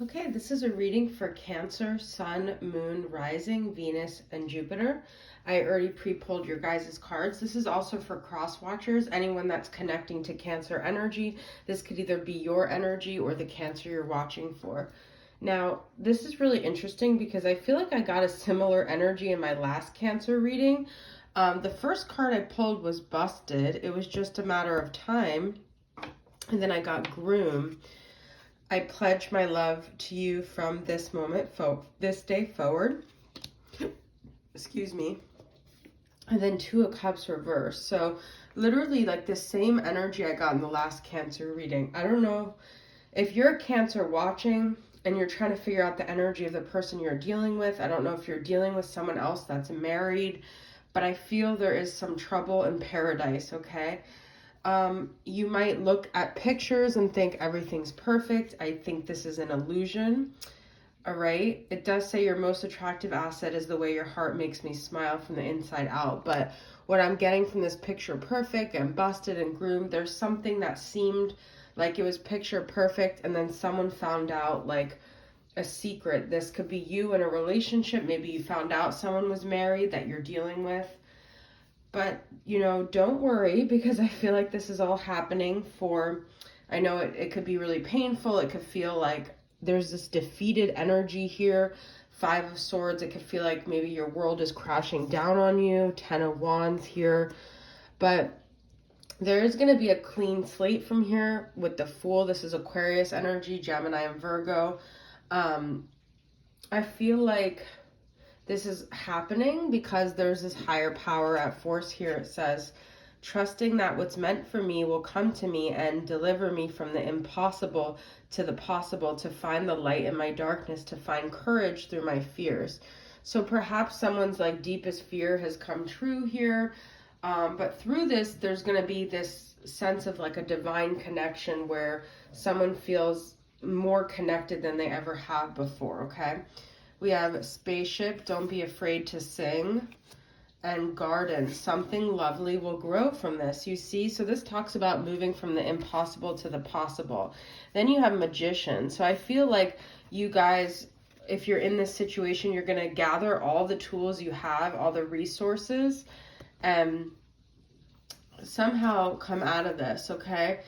Okay, this is a reading for Cancer, Sun, Moon, Rising, Venus, and Jupiter. I already pre-pulled your guys' cards. This is also for cross watchers, anyone that's connecting to Cancer energy. This could either be your energy or the Cancer you're watching for. Now, this is really interesting because I feel like I got a similar energy in my last Cancer reading. The first card I pulled was Busted. It was just a matter of time. And then I got Groom. I pledge my love to you from this moment, this day forward. Excuse me. And then Two of Cups reverse. So literally like the same energy I got in the last Cancer reading. I don't know if you're a Cancer watching and you're trying to figure out the energy of the person you're dealing with. I don't know if you're dealing with someone else that's married, but I feel there is some trouble in paradise, okay? You might look at pictures and think everything's perfect. I think this is an illusion. All right. It does say your most attractive asset is the way your heart makes me smile from the inside out. But what I'm getting from this picture perfect and busted and groomed, there's something that seemed like it was picture perfect. And then someone found out like a secret. This could be you in a relationship. Maybe you found out someone was married that you're dealing with. But, you know, don't worry because I feel like this is all happening for, I know it could be really painful. It could feel like there's this defeated energy here. 5 of Swords, it could feel like maybe your world is crashing down on you. 10 of Wands here. But there is going to be a clean slate from here with the Fool. This is Aquarius energy, Gemini and Virgo. I feel like this is happening because there's this higher power at force here. It says, trusting that what's meant for me will come to me and deliver me from the impossible to the possible, to find the light in my darkness, to find courage through my fears. So perhaps someone's like deepest fear has come true here. But through this, there's going to be this sense of like a divine connection where someone feels more connected than they ever have before, okay? We have Spaceship, Don't Be Afraid to Sing, and Garden. Something lovely will grow from this. You see, so this talks about moving from the impossible to the possible. Then you have Magician. So I feel like you guys, if you're in this situation, you're going to gather all the tools you have, all the resources, and somehow come out of this, okay?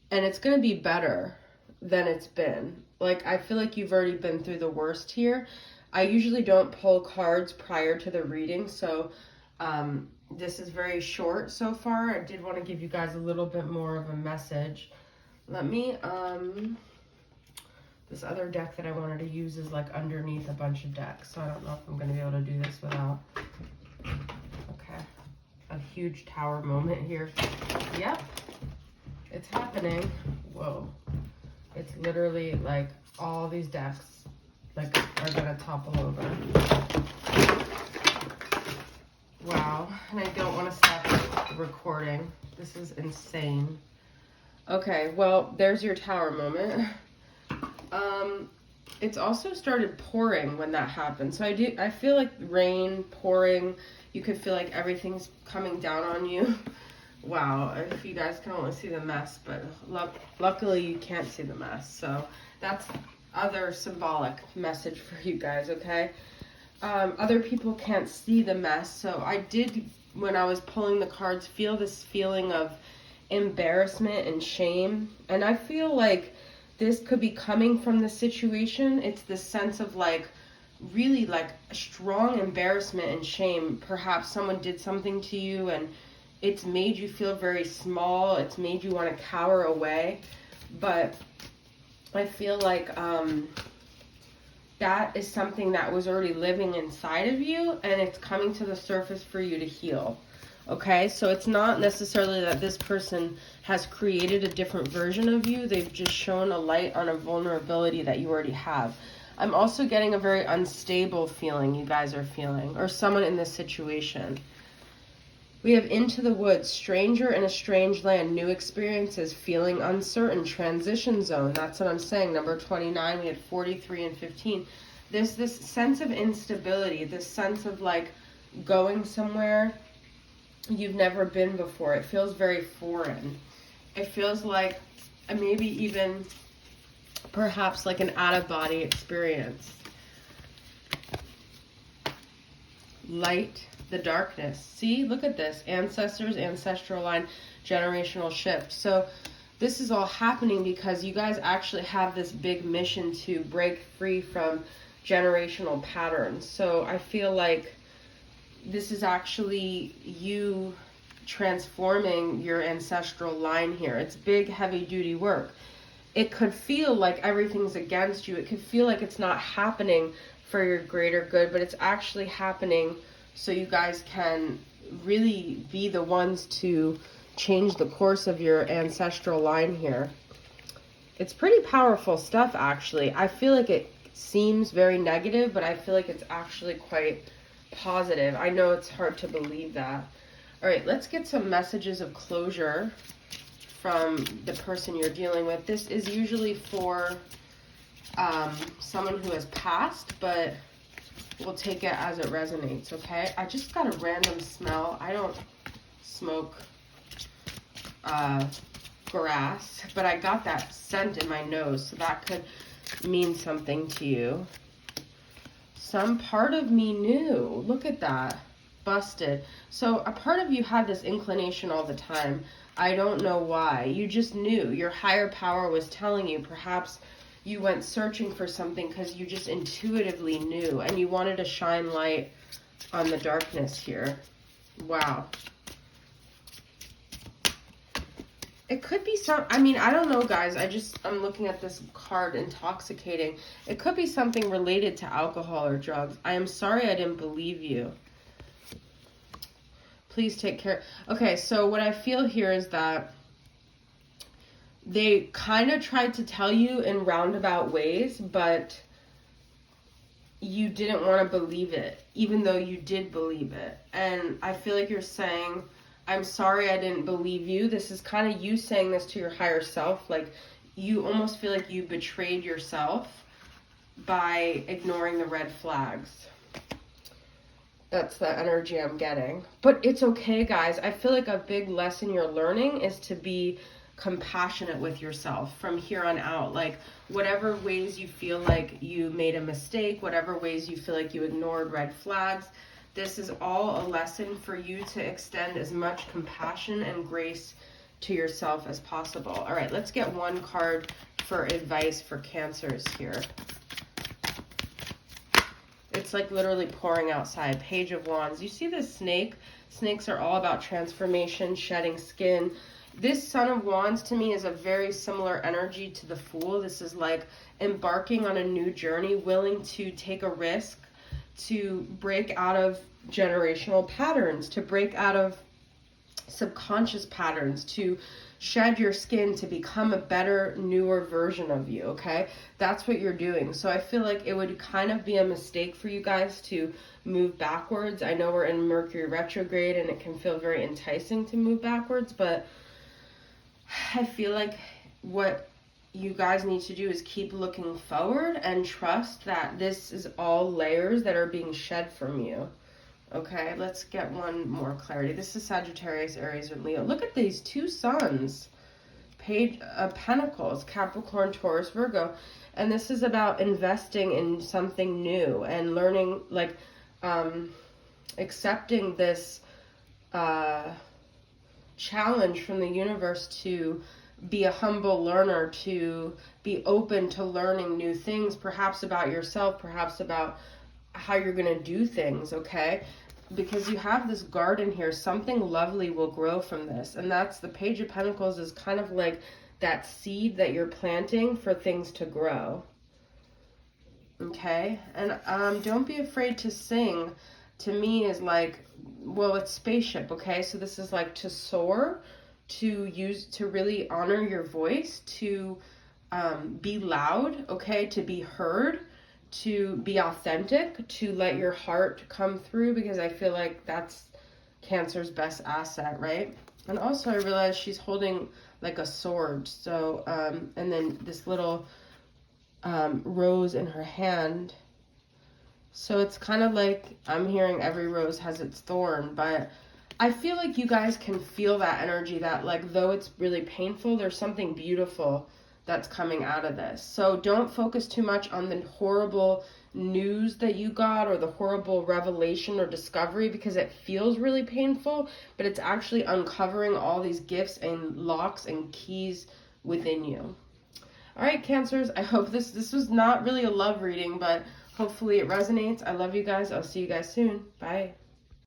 And it's going to be better than it's been. Like, I feel like you've already been through the worst here. I usually don't pull cards prior to the reading, so this is very short so far. I did want to give you guys a little bit more of a message. Let me, this other deck that I wanted to use is like underneath a bunch of decks, so I don't know if I'm going to be able to do this without, okay, a huge tower moment here. Yep, it's happening. Whoa, it's literally like all these decks like are gonna topple over. Wow, and I don't want to stop recording. This is insane. Okay, well, there's your tower moment. It's also started pouring when that happened. So I feel like rain, pouring, you could feel like everything's coming down on you. Wow, if you guys can only see the mess, but luckily you can't see the mess. So that's other symbolic message for you guys, okay? Other people can't see the mess, so I did, when I was pulling the cards, feel this feeling of embarrassment and shame, and I feel like this could be coming from the situation. It's this sense of like really like strong embarrassment and shame. Perhaps someone did something to you and it's made you feel very small, it's made you want to cower away, but I feel like that is something that was already living inside of you and it's coming to the surface for you to heal. Okay, so it's not necessarily that this person has created a different version of you. They've just shown a light on a vulnerability that you already have. I'm also getting a very unstable feeling you guys are feeling, or someone in this situation. We have Into the Woods, stranger in a strange land, new experiences, feeling uncertain, transition zone. That's what I'm saying. Number 29, we had 43 and 15. There's this sense of instability, this sense of like going somewhere you've never been before. It feels very foreign. It feels like maybe even perhaps like an out-of-body experience. Light the darkness. See, look at this. Ancestors, ancestral line, generational shift. So this is all happening because you guys actually have this big mission to break free from generational patterns. So I feel like this is actually you transforming your ancestral line here. It's big, heavy duty work. It could feel like everything's against you. It could feel like it's not happening for your greater good, but it's actually happening so you guys can really be the ones to change the course of your ancestral line here. It's pretty powerful stuff, actually. I feel like it seems very negative, but I feel like it's actually quite positive. I know it's hard to believe that. All right, let's get some messages of closure from the person you're dealing with. This is usually for someone who has passed, but we'll take it as it resonates, okay? I just got a random smell. I don't smoke grass, but I got that scent in my nose, so that could mean something to you. Some part of me knew. Look at that. Busted. So a part of you had this inclination all the time. I don't know why. You just knew. Your higher power was telling you. Perhaps you went searching for something because you just intuitively knew and you wanted to shine light on the darkness here. Wow. It could be I don't know, guys. I'm looking at this card, intoxicating. It could be something related to alcohol or drugs. I am sorry I didn't believe you. Please take care. Okay, so what I feel here is that they kind of tried to tell you in roundabout ways, but you didn't want to believe it, even though you did believe it. And I feel like you're saying, I'm sorry I didn't believe you. This is kind of you saying this to your higher self. Like, you almost feel like you betrayed yourself by ignoring the red flags. That's the energy I'm getting. But it's okay, guys. I feel like a big lesson you're learning is to be compassionate with yourself from here on out. Like, whatever ways you feel like you made a mistake, whatever ways you feel like you ignored red flags, this is all a lesson for you to extend as much compassion and grace to yourself as possible. All right, let's get one card for advice for Cancers here. It's like literally pouring outside. Page of Wands. You see this snake? Snakes are all about transformation, shedding skin. This Son of Wands to me is a very similar energy to the Fool. This is like embarking on a new journey, willing to take a risk, to break out of generational patterns, to break out of subconscious patterns, to shed your skin, to become a better, newer version of you, okay? That's what you're doing. So I feel like it would kind of be a mistake for you guys to move backwards. I know we're in Mercury retrograde and it can feel very enticing to move backwards, but I feel like what you guys need to do is keep looking forward and trust that this is all layers that are being shed from you. Okay, let's get one more clarity. This is Sagittarius, Aries, and Leo. Look at these two suns. Page of Pentacles, Capricorn, Taurus, Virgo. And this is about investing in something new and learning, like, accepting this challenge from the universe to be a humble learner, to be open to learning new things, perhaps about yourself, perhaps about how you're going to do things, okay? Because you have this garden here, something lovely will grow from this. And that's the Page of Pentacles is kind of like that seed that you're planting for things to grow. Okay? And don't be afraid to sing. To me is like, well, it's spaceship, okay? So this is like to soar, to really honor your voice, to be loud, okay? To be heard, to be authentic, to let your heart come through, because I feel like that's Cancer's best asset, right? And also I realized she's holding like a sword. So, and then this little rose in her hand. So it's kind of like I'm hearing every rose has its thorn, but I feel like you guys can feel that energy that, like, though it's really painful, there's something beautiful that's coming out of this. So don't focus too much on the horrible news that you got or the horrible revelation or discovery, because it feels really painful, but it's actually uncovering all these gifts and locks and keys within you. All right, Cancers, I hope this was not really a love reading, but hopefully it resonates. I love you guys. I'll see you guys soon. Bye.